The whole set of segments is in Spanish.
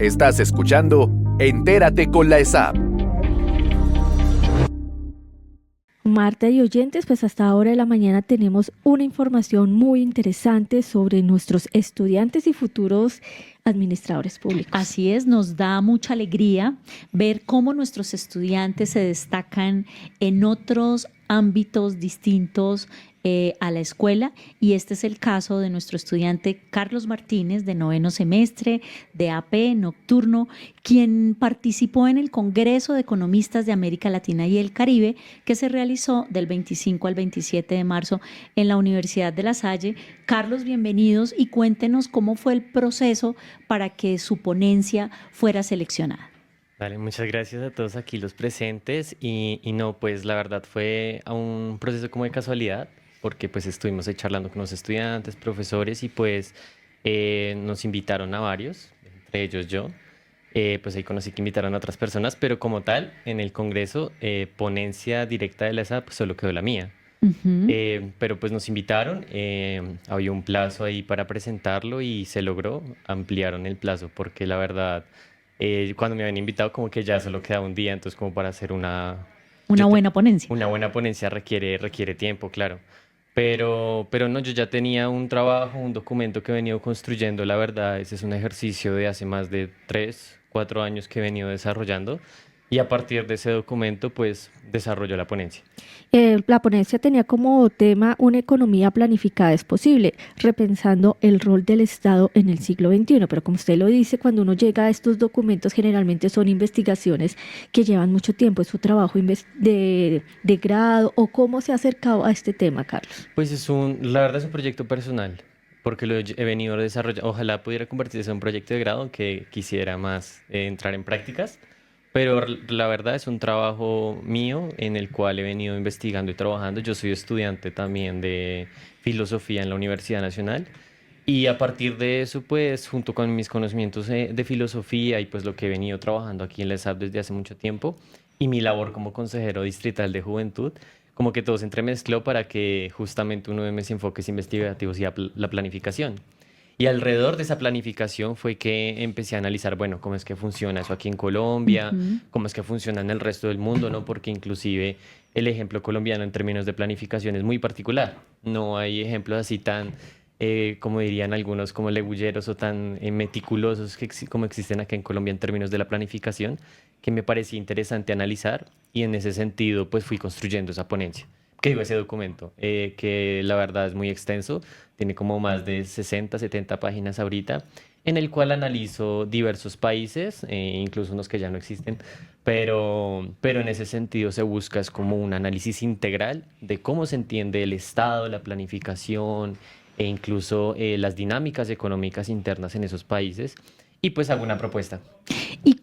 Estás escuchando Entérate con la ESAP. Marta y oyentes, pues hasta ahora de la mañana tenemos una información muy interesante sobre nuestros estudiantes y futuros administradores públicos. Así es, nos da mucha alegría ver cómo nuestros estudiantes se destacan en otros ámbitos distintos a la escuela, y este es el caso de nuestro estudiante Carlos Martínez, de 9º semestre de AP Nocturno, quien participó en el Congreso de Economistas de América Latina y el Caribe, que se realizó del 25 al 27 de marzo en la Universidad de La Salle. Carlos, bienvenidos, y cuéntenos cómo fue el proceso para que su ponencia fuera seleccionada. Vale, muchas gracias a todos aquí los presentes y no, pues la verdad fue a un proceso como de casualidad, porque pues estuvimos ahí charlando con los estudiantes, profesores y pues nos invitaron a varios, entre ellos yo. Pues ahí conocí que invitaron a otras personas, pero como tal, en el congreso, ponencia directa de la ESA, pues solo quedó la mía. Pero pues nos invitaron, había un plazo ahí para presentarlo y se logró, ampliaron el plazo, porque la verdad, cuando me habían invitado como que ya solo quedaba un día, entonces como para hacer Buena ponencia. una buena ponencia requiere tiempo, claro. Pero no, yo ya tenía un trabajo, un documento que he venido construyendo, la verdad, ese es un ejercicio de hace más de 3, 4 años que he venido desarrollando y a partir de ese documento pues desarrollo la ponencia. La ponencia tenía como tema una economía planificada es posible, repensando el rol del Estado en el siglo XXI. Pero como usted lo dice, cuando uno llega a estos documentos generalmente son investigaciones que llevan mucho tiempo. ¿Es su trabajo de grado o cómo se ha acercado a este tema, Carlos? Pues la verdad es un proyecto personal, porque he venido desarrollando, ojalá pudiera convertirse en un proyecto de grado, aunque quisiera más entrar en prácticas, pero la verdad es un trabajo mío en el cual he venido investigando y trabajando. Yo soy estudiante también de filosofía en la Universidad Nacional y a partir de eso, pues junto con mis conocimientos de filosofía y pues lo que he venido trabajando aquí en la ESAP desde hace mucho tiempo y mi labor como consejero distrital de juventud, como que todo se entremezcló para que justamente uno de mis enfoques investigativos sea la planificación. Y alrededor de esa planificación fue que empecé a analizar, bueno, cómo es que funciona eso aquí en Colombia, cómo es que funciona en el resto del mundo, ¿no? Porque inclusive el ejemplo colombiano en términos de planificación es muy particular. No hay ejemplos así tan, como dirían algunos, como legulleros o tan meticulosos como existen acá en Colombia en términos de la planificación, que me parecía interesante analizar y en ese sentido pues fui construyendo esa ponencia. ¿Qué digo ese documento? Que la verdad es muy extenso, tiene como más de 60, 70 páginas ahorita, en el cual analizo diversos países, incluso unos que ya no existen, pero en ese sentido se busca es como un análisis integral de cómo se entiende el Estado, la planificación e incluso las dinámicas económicas internas en esos países y pues hago una propuesta. ¿Y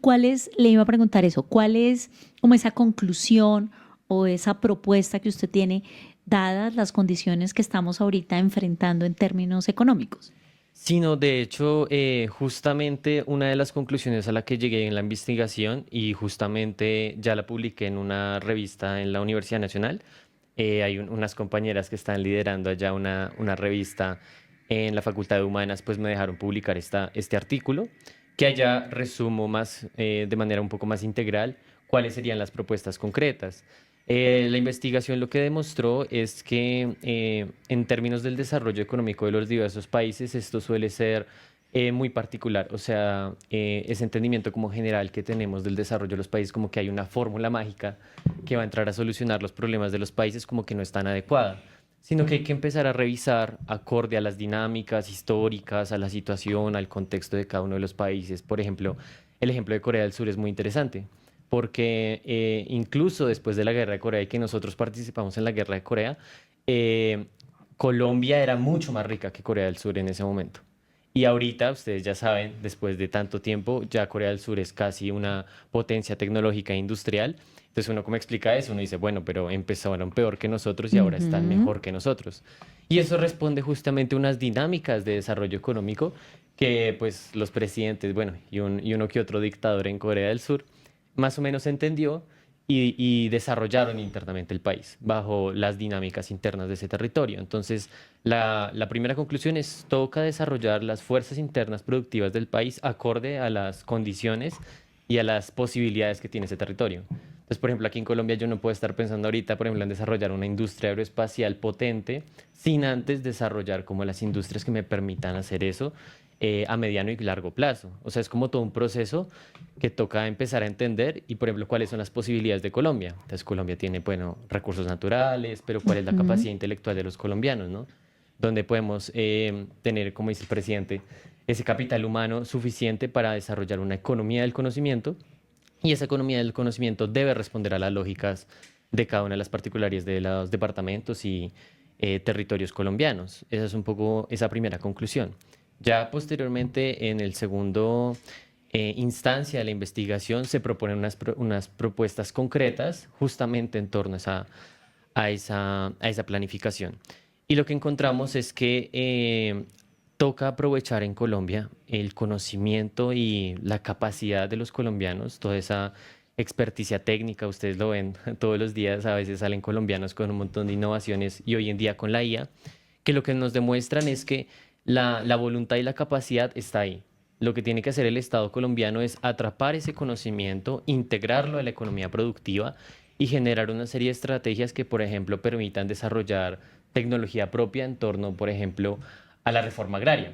le iba a preguntar eso, cuál es como esa conclusión o esa propuesta que usted tiene, dadas las condiciones que estamos ahorita enfrentando en términos económicos? Sino, de hecho, justamente una de las conclusiones a la que llegué en la investigación y justamente ya la publiqué en una revista en la Universidad Nacional, hay unas compañeras que están liderando allá una revista en la Facultad de Humanas, pues me dejaron publicar este artículo, que allá resumo más, de manera un poco más integral cuáles serían las propuestas concretas. La investigación lo que demostró es que en términos del desarrollo económico de los diversos países, esto suele ser muy particular, o sea, ese entendimiento como general que tenemos del desarrollo de los países, como que hay una fórmula mágica que va a entrar a solucionar los problemas de los países, como que no es tan adecuada, sino que hay que empezar a revisar acorde a las dinámicas históricas, a la situación, al contexto de cada uno de los países. Por ejemplo, el ejemplo de Corea del Sur es muy interesante porque incluso después de la guerra de Corea y que nosotros participamos en la guerra de Corea, eh, Colombia era mucho más rica que Corea del Sur en ese momento. Y ahorita, ustedes ya saben, después de tanto tiempo, ya Corea del Sur es casi una potencia tecnológica e industrial. Entonces uno como explica eso, uno dice, bueno, pero empezaron peor que nosotros y ahora están mejor que nosotros. Y eso responde justamente a unas dinámicas de desarrollo económico que pues los presidentes, bueno, y uno que otro dictador en Corea del Sur, más o menos entendió y desarrollaron internamente el país bajo las dinámicas internas de ese territorio. Entonces, la primera conclusión es, toca desarrollar las fuerzas internas productivas del país acorde a las condiciones y a las posibilidades que tiene ese territorio. Entonces, por ejemplo, aquí en Colombia yo no puedo estar pensando ahorita, por ejemplo, en desarrollar una industria aeroespacial potente sin antes desarrollar como las industrias que me permitan hacer eso a mediano y largo plazo. O sea, es como todo un proceso que toca empezar a entender y, por ejemplo, cuáles son las posibilidades de Colombia. Entonces, Colombia tiene, bueno, recursos naturales, pero cuál es la Ujú. capacidad intelectual de los colombianos, ¿no? Donde podemos tener, como dice el presidente, ese capital humano suficiente para desarrollar una economía del conocimiento y esa economía del conocimiento debe responder a las lógicas de cada una de las particularidades de los departamentos y territorios colombianos. Esa es un poco esa primera conclusión. Ya posteriormente, en el segundo instancia de la investigación, se proponen unas propuestas concretas justamente en torno a esa planificación. Y lo que encontramos es que toca aprovechar en Colombia el conocimiento y la capacidad de los colombianos, toda esa experticia técnica, ustedes lo ven todos los días, a veces salen colombianos con un montón de innovaciones y hoy en día con la IA, que lo que nos demuestran es que la voluntad y la capacidad está ahí. Lo que tiene que hacer el Estado colombiano es atrapar ese conocimiento, integrarlo a la economía productiva y generar una serie de estrategias que, por ejemplo, permitan desarrollar tecnología propia en torno, por ejemplo, a la reforma agraria.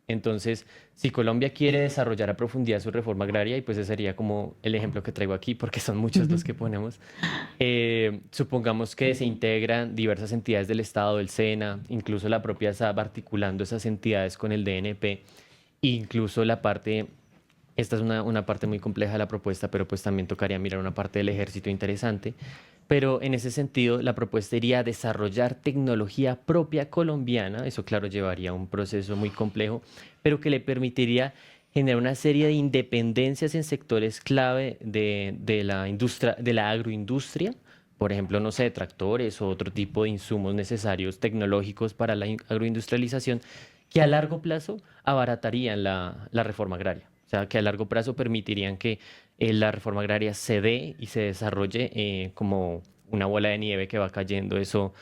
Entonces, si Colombia quiere desarrollar a profundidad su reforma agraria, y pues ese sería como el ejemplo que traigo aquí, porque son muchos los que ponemos, supongamos que se integran diversas entidades del Estado, del SENA, incluso la propia SAB articulando esas entidades con el DNP, incluso la parte, esta es una parte muy compleja de la propuesta, pero pues también tocaría mirar una parte del ejército interesante. Pero en ese sentido, la propuesta iría a desarrollar tecnología propia colombiana, eso claro llevaría a un proceso muy complejo, pero que le permitiría generar una serie de independencias en sectores clave de la industria, de la agroindustria, por ejemplo, no sé, tractores o otro tipo de insumos necesarios tecnológicos para la agroindustrialización, que a largo plazo abaratarían la reforma agraria. O sea, que a largo plazo permitirían que la reforma agraria se dé y se desarrolle como una bola de nieve que va cayendo. Eso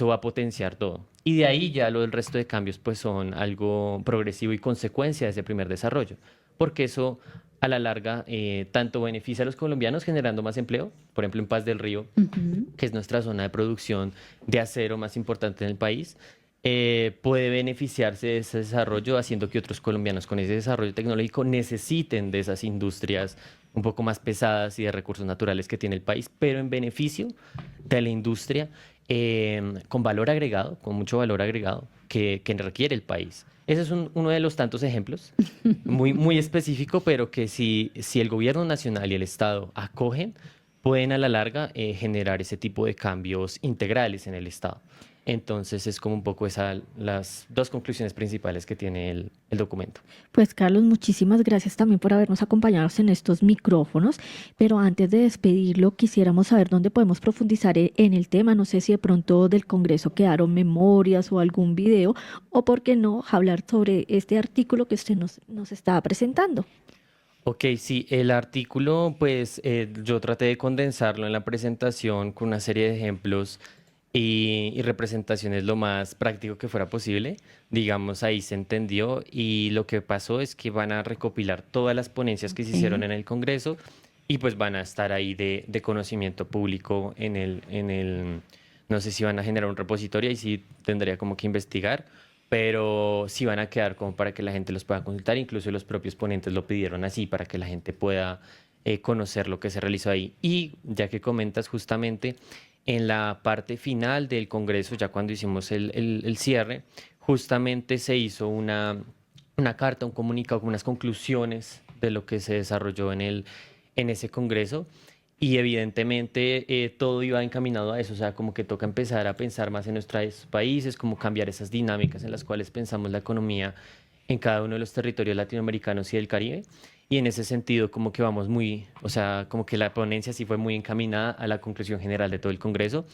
va a potenciar todo. Y de ahí ya lo del resto de cambios pues son algo progresivo y consecuencia de ese primer desarrollo. Porque eso a la larga tanto beneficia a los colombianos generando más empleo, por ejemplo en Paz del Río, Ujú. que es nuestra zona de producción de acero más importante en el país, puede beneficiarse de ese desarrollo haciendo que otros colombianos con ese desarrollo tecnológico necesiten de esas industrias un poco más pesadas y de recursos naturales que tiene el país, pero en beneficio de la industria con valor agregado, con mucho valor agregado que requiere el país. Ese es uno de los tantos ejemplos, muy, muy específico, pero que si el gobierno nacional y el Estado acogen, pueden a la larga generar ese tipo de cambios integrales en el Estado. Entonces es como un poco las dos conclusiones principales que tiene el documento. Pues Carlos, muchísimas gracias también por habernos acompañado en estos micrófonos, pero antes de despedirlo quisiéramos saber dónde podemos profundizar en el tema, no sé si de pronto del Congreso quedaron memorias o algún video, o por qué no hablar sobre este artículo que usted nos estaba presentando. Ok, sí, el artículo, pues yo traté de condensarlo en la presentación con una serie de ejemplos y representaciones lo más práctico que fuera posible. Digamos, ahí se entendió y lo que pasó es que van a recopilar todas las ponencias que se hicieron Ok. en el Congreso y pues van a estar ahí de conocimiento público no sé si van a generar un repositorio y sí tendría como que investigar, pero sí van a quedar como para que la gente los pueda consultar, incluso los propios ponentes lo pidieron así para que la gente pueda conocer lo que se realizó ahí. Y ya que comentas justamente en la parte final del Congreso, ya cuando hicimos el cierre, justamente se hizo una carta, un comunicado con unas conclusiones de lo que se desarrolló en ese Congreso. Y evidentemente todo iba encaminado a eso, o sea, como que toca empezar a pensar más en nuestros países, como cambiar esas dinámicas en las cuales pensamos la economía en cada uno de los territorios latinoamericanos y del Caribe. Y en ese sentido, como que vamos muy, o sea, como que la ponencia sí fue muy encaminada a la conclusión general de todo el Congreso.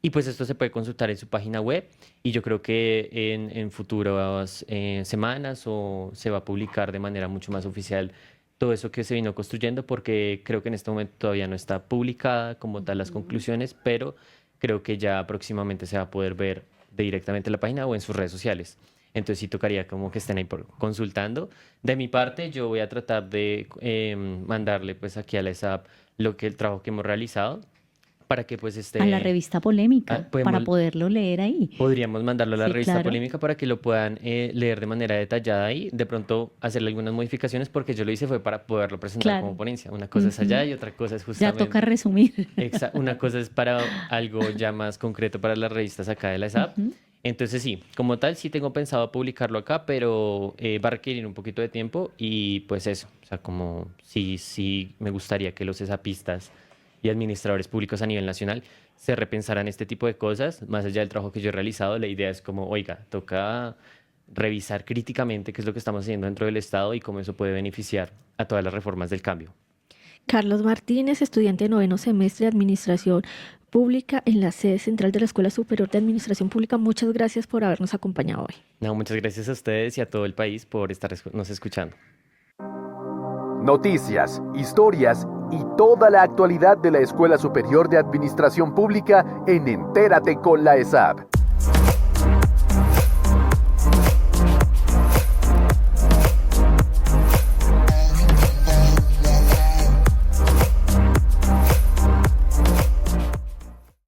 Y pues esto se puede consultar en su página web y yo creo que en futuras semanas o se va a publicar de manera mucho más oficial todo eso que se vino construyendo, porque creo que en este momento todavía no está publicada como tal las conclusiones, pero creo que ya próximamente se va a poder ver directamente en la página o en sus redes sociales. Entonces sí tocaría como que estén ahí consultando. De mi parte, yo voy a tratar de mandarle pues aquí a la SAP el trabajo que hemos realizado para que pues A la revista Polémica, para podemos, poderlo leer ahí. podríamos mandarlo a la Sí, revista claro. Polémica para que lo puedan leer de manera detallada y de pronto hacerle algunas modificaciones porque yo lo hice fue para poderlo presentar como Claro. ponencia. Una cosa es allá y otra cosa es Ya toca justamente... resumir. Una cosa es para algo ya más concreto para las revistas acá de la SAP. Ujú. Entonces sí, como tal sí tengo pensado publicarlo acá, pero va a requerir un poquito de tiempo y pues eso, o sea, como sí me gustaría que los SAPistas y administradores públicos a nivel nacional se repensaran este tipo de cosas, más allá del trabajo que yo he realizado, la idea es como, oiga, toca revisar críticamente qué es lo que estamos haciendo dentro del Estado y cómo eso puede beneficiar a todas las reformas del cambio. Carlos Martínez, estudiante de noveno semestre de Administración Pública en la sede central de la Escuela Superior de Administración Pública, muchas gracias por habernos acompañado hoy. No, muchas gracias a ustedes y a todo el país por nos escuchando. Noticias, historias y toda la actualidad de la Escuela Superior de Administración Pública en Entérate con la ESAP.